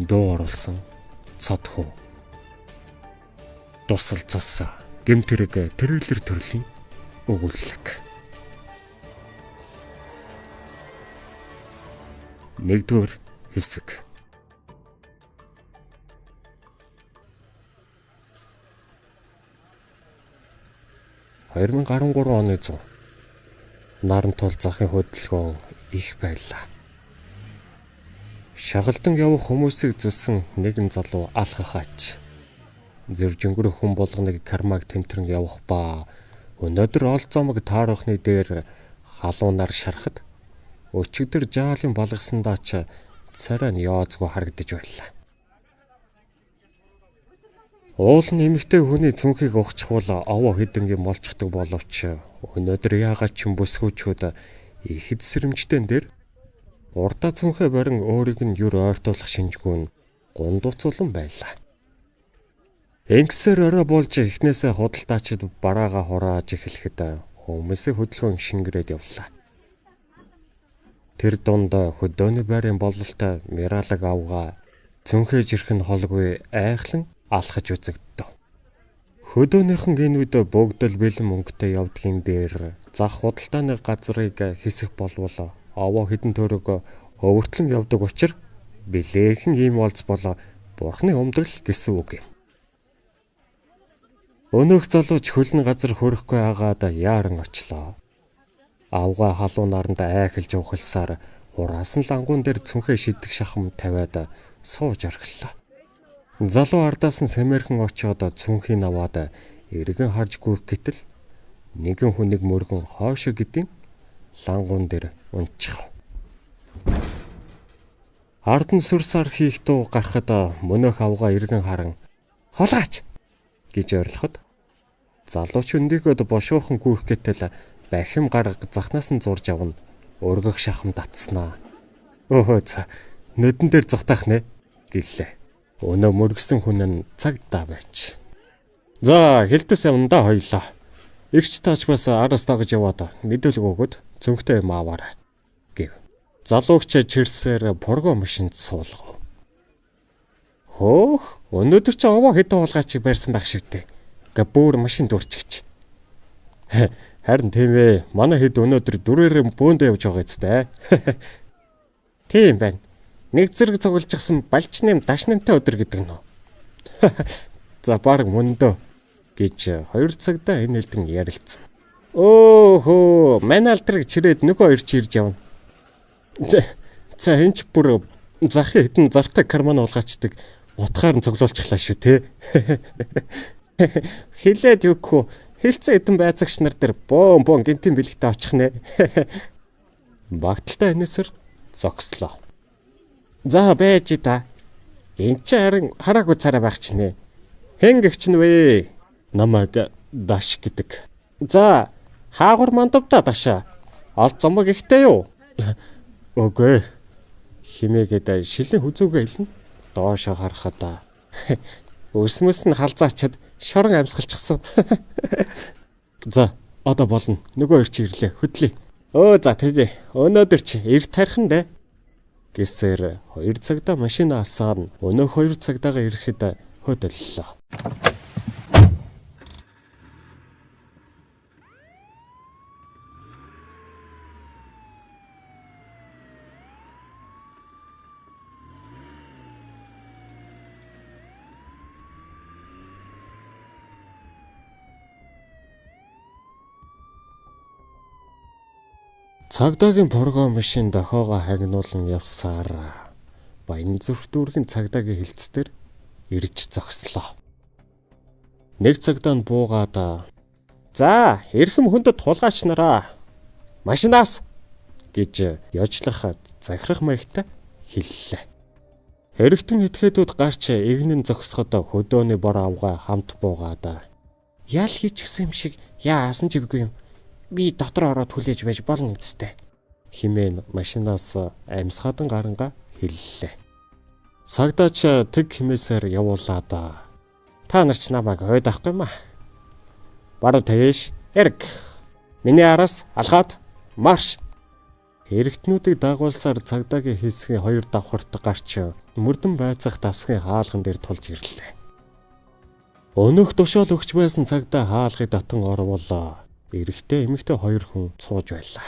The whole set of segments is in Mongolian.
дуу оруулсан цод хүү. Тусал цас гэмтэрэг трейлер төрлийн өгүүлэг. 1-р хэсэг. (2013 оны 100) Нарантул захын хөдөлгөөн их байлаа. Шагалдан явах хүмүүсийг зүсэн нэгэн залуу алхахаач. Зөржингөр хүн болгоныг кармаг тэмтрэн явах ба өнөөдөр олцомог таарахны дээр халуунаар шарахад өчигдөр жаалын балгасандаа ч царай нь яозгүй харагдаж байлаа. Уул нь эмэгтэй хүний цүнхийг ухчихвал овоо хэдэнгийн молчдаг боловч өнөөдөр яагаад ч бүсгүүчүүд ихэд сэрэмжтэн дээр урдаа цүнхээ барин өөрийг нь юр ойртуулах шинжгүй нь гундууцулан байлаа. Ингэсээр орой болж эхнээсээ худалдаачид бараага хурааж эхлэхэд хүмүүсийн хөдөлгөөн шингэрээд явлаа. Тэр дунд хөдөөний байрын бололтой миралаг авгаа цүнхээ жирэх нь холгүй айхлан алхаж үзэгдэв. Хөдөөнийхэн энэ үед бүгд л бэлэн мөнгөтэй явдгийн дээр зах худалдааны газрыг хэсэх болвол овоо хэдэн төгрөг өвөртлөн явдаг учраас билээхэн ийм олз болоо бурхны өмдрөл гэсэн үг юм. Өнөөх залууч хөлн газар хөрөхгүй агаад яаран очлоо. Авгаа халуун наранд айхалж ухалсаар хураасан лангуун дээр цүнхээ шидэх шахам тавиад сууж орхиллоо. Залуу ардаас нь сэмэрхэн очиод цүнхийг аваад эргэн харж гүйх гэтэл нэгэн хүнийг мөргөн хоошо гэдгийн лангуун дээр унчих. Ард нь сүр сар хийх дуу гарахад мөнөөх авгаа эргэн харан "Холгаач" гэж орилоход залууч өндөгөөд бошуухан гүйх гэтэл бахим гарга захнаас нь зурж авна өргөх шахам татснаа. "Өөхөө за нүдэн дээр зогтаах нэ" гэлээ. Өнөө мөргсөн хүн нь цагдаа байж. "За хэлтэс явна да хоёлаа. Игч тааж бас араас дагаж яваад мэдүүлэг өгөөд цүнхтэй юм аваарай" гэв. Залууч чирсээр порго машинд суулгав. "Хөөх, өнөөдөр ч овоо хэдэн хулгайчийг барьсан байх шивтэй. Гэ бүр машинд урчигч." "Харин тийм ээ. Манай хэд өнөөдөр дүрээрээ бөөндөө явж байгаа зү. Тийм байна. Нэг зэрэг цуглажсан балчнэм дашнамтай өдөр гэдэг нь. За баг мөндөө" гэж 2 цагтаа энэ хэлтэн ярилцсан. "Өөхөө, манай алдрыг чирээд нөгөө хоёр чи ирж явна. За энэ ч бүр захын хэдэн зартай карман улгаачдаг утгаар нь цуглуулчихлаа шүү те." "Хилээд өгөхгүй. Хилцэн хэдэн байцаагч нар дээр бөөн гинтийн бэлэгтээ очих нэ." Багталтай энэсэр зогслоо. "За байж та. Энд чи харин хараагүй царай байх ч нэ. Хэн гэгч нь вэ?" "Намайг Даш гэдэг." "За хаагур мандавда Даша. Олцомог ихтэй юу?" "Үгүй." Химээгээд шилэн хүзүүгээ илэн доошо харахад өсмөс нь халзаачаад шорон амьсгалчихсан. "За одоо болно. Нөгөө хоёр чи ирлээ. Хөдлөе." За тэгээ. Өнөөдөр чи эрт тарих нь дээ." Гэсээр 2 цагтаа машина асаад өнөөх 2 цагтаагаа ирэхэд хөдөллөө. Цагдаагийн порго машин дохоогоо хагнуулан явсаар баян зүрх дүүргийн цагдаагийн хилцээр ирж зогслоо. Нэг цагдаа нь буугаад "За, эрхэм хүндэт хулгайч нараа. Машинаас" гэж ёжлох захирах маягтай хэллээ. Хэрэгтэн этгээдүүд гарч игнэн зогсоход хөдөөний бор авгаа хамт буугаад "Яал хийчихсэн юм шиг яасан ч үгүй юм. Би дотор ороод хүлээж байж болно үсттэй" хэмээн машинаас амьсгадан гарангаа хэллээ. Цагдаач тэг хэмээсээр явуулаад "Та нар ч намайг хойд авахгүй юм аа. Баруун тэш эрг. Миний араас алхаад марш" Хэрэгтнүүдийг дагуулсаар цагдаагийн хэсгийн хоёр давхарт гарч мөрдөн байцах дасгын хаалган дээр тулж ирлээ. Өнөөх тушаал өгч байсан цагдаа хаалгыг дотон орвол эрэгтэй эмэгтэй хоёр хүн сууж байлаа.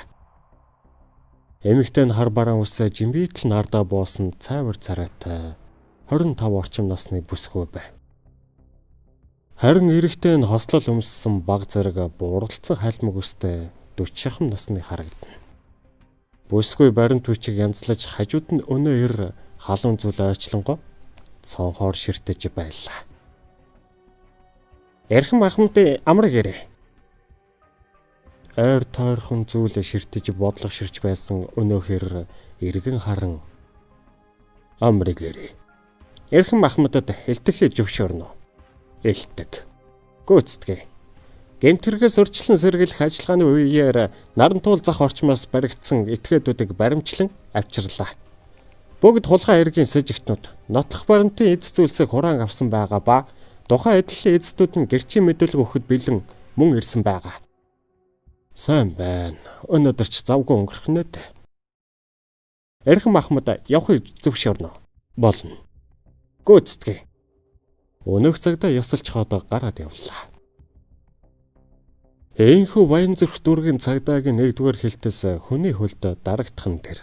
Эмэгтэй нь хар бараан үсээ жимбитл нардаа буусан цайвар царайтай 25 орчим насны бүсгүй байв. Харин эрэгтэй нь хослол өмссөн баг зэрэг бууралцсан хальмаг үстэй 40 шахам насны харагдана. Бүсгүй баримт хүчийг янзлаж хажууд нь өнөө ир халуун зүйл ойчлонго цонхоор ширтэж байлаа. Эрхэм ахмадын амраг ирээ. Ойр тойрхон зүйл ширтэж бодлого ширч байсан өнөөхөр эргэн харан амраг ирээ. Эрхэм ахмадад хэлтэхээ зөвшөөрнө. Элтэг. Гүйцэтгэе. Гэмтэргээс урьдчилан сэргийлэх ажиллагааны үеэр нарантуул зах орчмоос баригдсан этгээдүүдийг баримтлан авчирлаа. Бүгд хулгай эргийн сэжигтнүүд нотлох баримтын эд зүйлсийг хураан авсан байгаа ба тухайн эдлэлийн эзэдүүд нь гэрчийн мэдүүлэг өгөхөд бэлэн мөн ирсэн байгаа. Сайн байна. Өнөөдөр ч завгүй өнгөрөх нэ. Эрхэм ахмад явахыг зөвшөөрнө. Болно. Гүйцэтгэе. Өнөөх цагдаа ёсолч хоод гараад явлаа. Энэхүү баян зүрх дүүргийн цагдаагийн нэгдүгээр хилтэс хүний хөлд дарагдхан тэр.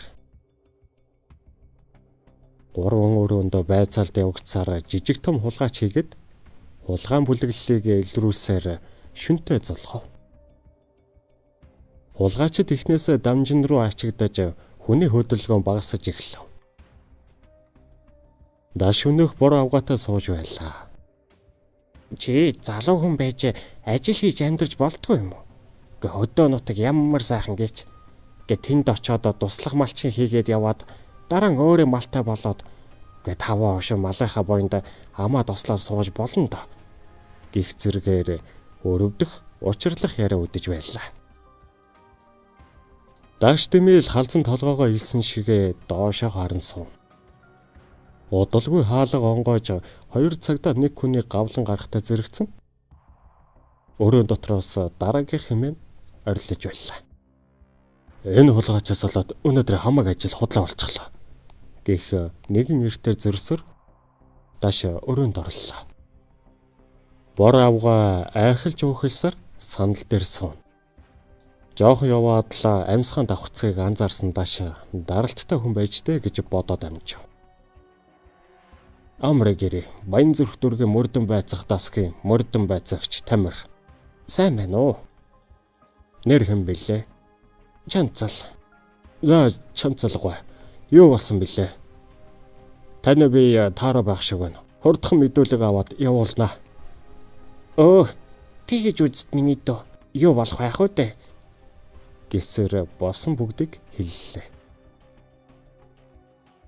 3 өрөөндөө байцаалд явагцсаар жижиг том хулгайч хийгээд хулгаан бүлэглэлийг илрүүлсээр шүнтэй золгов. Хулгайчид эхнээсээ дамжин руу ачигдаж хүний хөдөлгөөн багасж эхлэв. Даш өнөөх бор авгаатай сууж байлаа. Чи залуу хүн байж ажил хийж амьдарч болтгүй юм уу? Гэ хөдөө нутаг ямар сайхан гэж тэнд очиод туслах малчин хийгээд яваад дараа нь өөрөө малтай болоод таваа ошин малынхаа боёнд амаа тослоо сууж болно доо. Гих зэргээр өрөвдөх, учирлах яриа үдэж байлаа. Даш дэмэл халзан толгоогоо илсэн шигээ доошоо харан суув. Удалгүй хаалга онгойж хоёр цагдаа нэг хүний гавлан гарахтаа зэрэгцэн өрөөнд дотроос дараагийн хэмээн орилж байлаа. Энэ хулгайчаас болоод өнөөдөр хамаг ажил худлаа болчихлоо. Гэх нэгэн эртээр зөрсөр даш өрөөнд орлоо. Бор авгаа айхалж уухэлсаар сандал дээр сууна. Жохон яваад л амьсгаан давхцгийг анзаарсан даш даралттай хүн байж дээ гэж бодоод амжив. Амраг ирээ. Баян зүрх дүүргийн мөрдөн байцах дасгийн мөрдөн байцагч Тамир. Сайн байна уу? Нэр хэм бэлээ? Чанцал. За чанцалгүй. Юу болсон бэлээ? Таны би таараа байх шиг байна. Хурдхан мэдүүлэг аваад явуулнаа. Тэгэж үзт миний дөө. Юу болох байх вэ дээ? Гэсээр болсон бүгдийг хэллээ.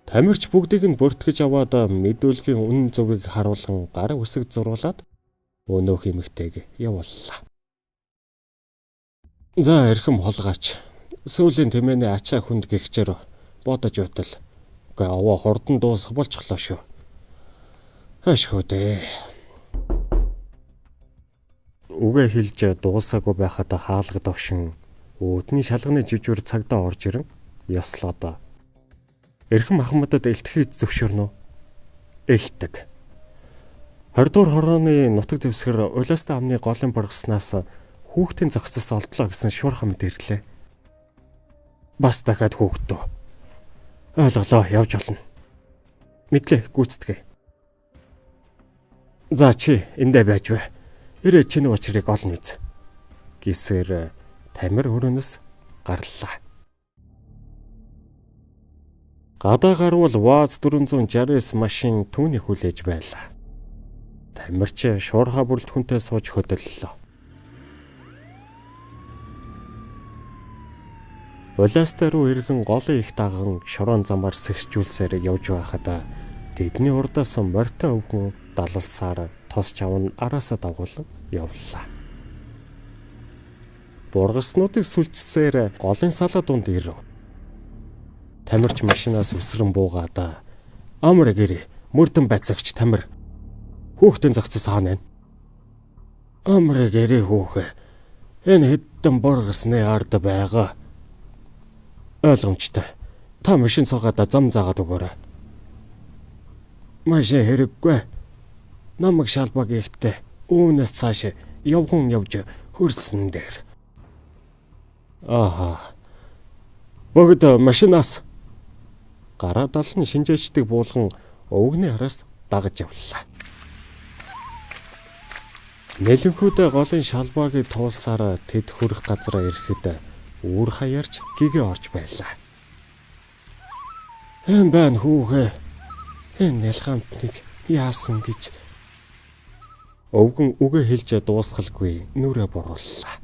Тамирч бүгдийг нь бүртгэж аваад мэдүүлгийн үнэн зөвийг харуулan гар үсэг зурулаад өнөөх эмэгтэйг явууллаа. За эрхэм хулгайч. Сүүлийн тэмээний ачаа хүнд гихчээр бодож байтал. Гэ аваа хурдан дуусах болчихлоо шүү. Хашгүй дээ. Үгээ хэлж дуусаагүй байхад хаалга догшин өөдний шалганы жижүүр цагдаа орж ирэн ёслоод эрхэм ахмадад элтгэхийг зөвшөөрнө. Элтэг. 20 дугаар хорооны нутаг дэвсгэр улаастай амны голын бургаснаас хүүхдийн зохицос олдлоо гэсэн шуурхай мэд ирлээ. Бас дахиад хүүхдөө. Ойлголоо, явж болно. Мэдлээ, гүйцэтгэе. За чи эндээ байж вэ? Ирээ чиний учрыг олно биз. Гэсээр Тамир өрөөнөөс гарлаа. Гадаа гарвал ВАЗ 469 машин түүний хүлээж байлаа. Тамирч шуурхай бүрэлдэхүүнтэй сууж хөдөллөө. Улаастай руу иргэн голын их даган шорон замаар сэгсжүүлсээр явж байхад тэдний урдаас морьтой өвгөн далалсаар тос чавн араасаа дагуулan явлаа. Бургаснуудыг сүлжсээр голын салаа дунд ирэв. Тамирч машинаас үсрэн буугаад амраг ирээ. Мөрдөн байцаагч Тамир. Хүүхдийн зохицос хаана вэ? Амраг ирээ хүүхэ. Энэ хэдэн бургасны ард байгаа. Ойлгомжтой. Та машин цугаад зам заагаад өгөөрэй. Машин хэрэггүй. Намайг шалбаг ихтэй. Үүнээс цааш явган явж хөрсөн дээр. Ааха. Богд машинаас гараад алан шинжээчдэг буулган өвгний хараас дагаж явлаа. Нэлэнхүүдээ голын шалбаагийг туулсаар тэд хүрэх газараа ирэхэд үүр хаярч гэгээ орж байлаа. Хэн байна хүүхэ? Энэ нэлхамтныг яасан гэж өвгөн үгээ хэлж дуусгалгүй нүрэ бурууллаа.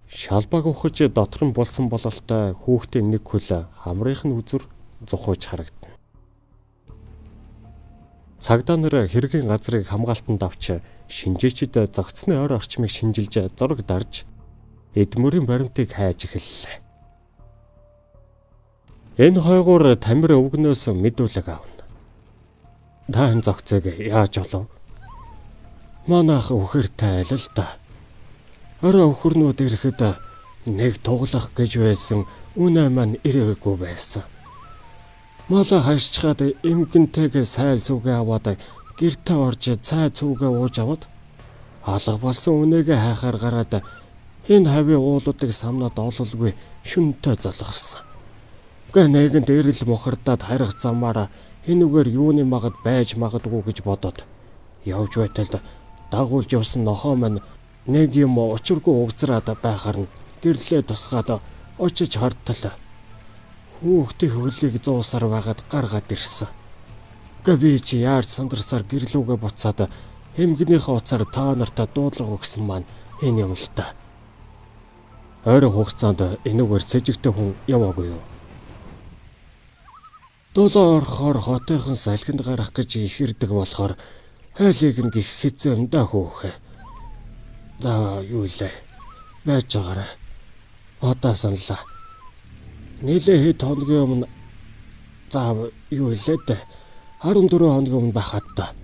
Шалбааг ухаж дотор нь болсон бололтой хүүхдээ нэг хөл хамрынхын үзүр зухууж харагдана. Цагдаа нар хэргийн газрыг хамгаалтанд авч шинжээчид зогцсны ойр орчмыг шинжилж зураг дарж эдмөрийн баримтыг хайж эхэллээ. Энэ хойгуур Тамир өвгнөөс мэдүүлэг авна. Та энэ зогцыг яаж олов? Манайх өхөртэй айл л да. Орой өхөрнүүд ирэхэд нэг туглах гэж байсан үнэ маань ирээгүй байсан. Малаа хайшчаад эмгэнтэйгээ сайл сүгэ аваад гэртээ орж цай цүгэ ууж аваад алга болсон үнэгээ хайхаар гараад энэ хавийн уулуудыг самнаад ололгүй шүнтэй залгасан. Гэ нэгэн дээрэл мохордоод харих замаараа энүүгээр юуны магад байж магадгүй гэж бодоод явж байтал дагуулж явсан нохоо маань нэг юм учиргүй угзраад байхаар нь гэрлээ тусгаад очиж хардтал. Хүүхдийн хөлийг зуусаар байгаад гаргаад ирсэн. Гэ би чи яар сандарсаар гэрлүүгээ буцаад эмгэнийхээ уцаар та нартаа дуудлага өгсөн маань энэ юм л та. Ойрын хугацаанд энүүгээр сэжигтэй хүн яваагүй юу? Дулаан орохоор хотынхан салхинд гарах гэж их ирдэг болохоор хайлыг нь гих хэзээ өндөө хөөхэ. За юу илээ. Байж байгаарай. Одоо саналаа. Нийлээ хэд хоногийн өмнө заав юу илээ дээ. 14 хоногийн өмнө байхад та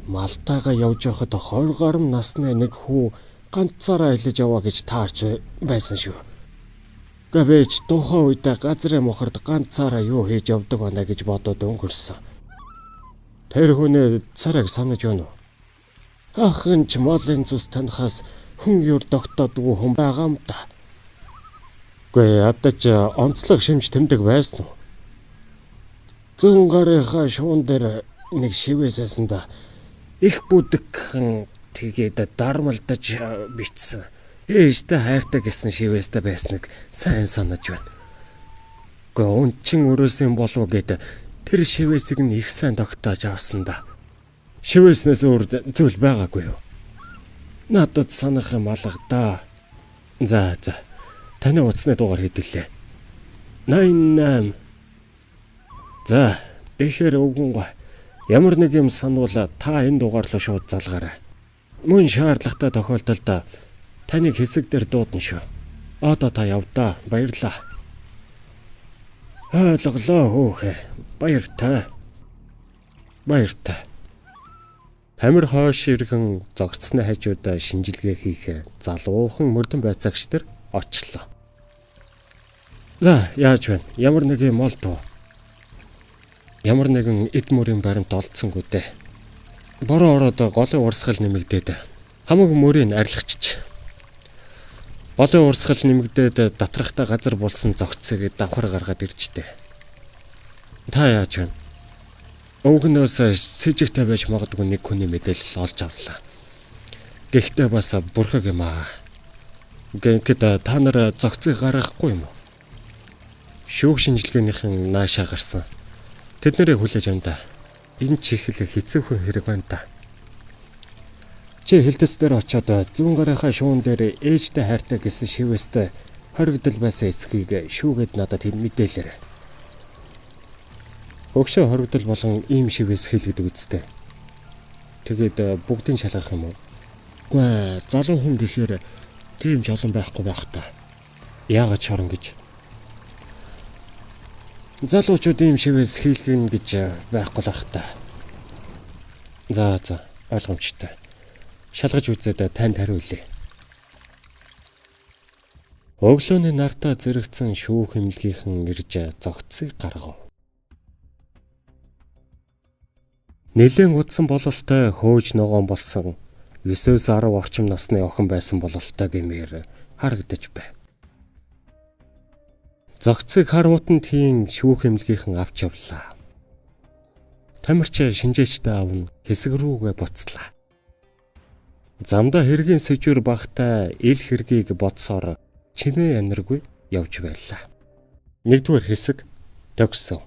Малтайгаа явж байхад 20 гаруй насны нэг хүү ганцаараа илж яваа гэж таарч байсан шүү. Гэвч тухайн үед газрын мохорд ганцаараа юу хийж явдаг байна гэж бодоод өнгөрсөн. Тэр хүнээ царайг санаж байна уу? Ахын ч молын цус танихаас хүн юр тогтоодгүй хүн байгаа юм да. Гэ ядаж онцлог шимж тэмдэг байсан уу? Зүүн гарынхаа шуун дээр нэг шивээссэн да их бүдгхэн тэгээд дармалдаж битсэн. Ээжтэй хайртай гэсэн шивээстэй байсныг сайн санаж байна. Гэ өнчин өрөөсөн болов гэд тэр шивээсийг нь их сайн тогтоож авсан да. Шивээснээс өөр зүйл байгаагүй юу? Надад санах юм алга да. За. Таны утасны дугаар хэдэлээ? 88. За, тэгэхээр өвгөнгөө ямар нэг юм сануул та энэ дугаар руу шууд залгаарай. Мөн шаардлагатай тохиолдолд таныг хэсэг дээр дуудана шүү. Одоо та явдаа. Баярлаа. Ойлголоо хөөхэ. Баяртай. Тамир хойш иргэн зогцсны хажууд шинжилгээ хийх залуухан мөрдөн байцаагч нар очлоо. За, яаж байна? Ямар нэг юм олдоо. Ямар нэгэн эдмөрийн баримт олдсонгүй дээ. Бороо ороод голын урсгал нэмэгдээд хамаг мөрийг арилгачиж. Голын урсгал нэмэгдээд доторхтой газар болсон зогцсыг давхар гаргаад иржтэй. Та яаж байна? Өвгнөөс сэжигтэй байж магадгүй нэг хүний мэдээлэл олж авлаа. Гэхдээ бас бүрхэг юм аа. Гэхэд та нар зогцыг гаргахгүй юм уу? Шүүх шинжилгээнийхэн наашаа гарсан. Тэд нэрийг хүлээж авна да. Энэ чихэл хэцүүхэн хэрэг байна да. Чи хилдэс дээр очиод зүүн гарынхаа шуун дээр ээжтэй хайртай гэсэн шивээстэй хоригдол байсан эсхийг шүүгээд надад мэдээлээрэй. Өгшөө хоригдол болон ийм шивээс хэлгэдэг үстэй. Тэгээд бүгдийг шалгах юм уу? Үгүй залуу хүн гэхээр тийм жолон байхгүй байх та. Яагаад шорон гэж? Залуучууд ийм шивээс хийлгэн гэж байхгүй л бах та. За ойлгомжтой. Шалгаж үзээд танд хариулъя. Өглөөний нартаа зэрэгцэн шүүх хэмлгийнхэн ирж зогцыг гаргав. Нэлээд удсан бололтой хөөж ногоон болсон 9-10 орчим насны охин байсан бололтой гэмээр харагдаж байв. Зогцыг харуутан тийм шүүх хэмлгийнхэн авч явлаа. Тамирч шинжээчтэй аав нь хэсэг рүүгээ буцлаа. Замдаа хэргийн сэжвэр багтаа ил хэргийг бодсоор чимээ аниргүй явж байлаа. Нэгдүгээр хэсэг төгсөв.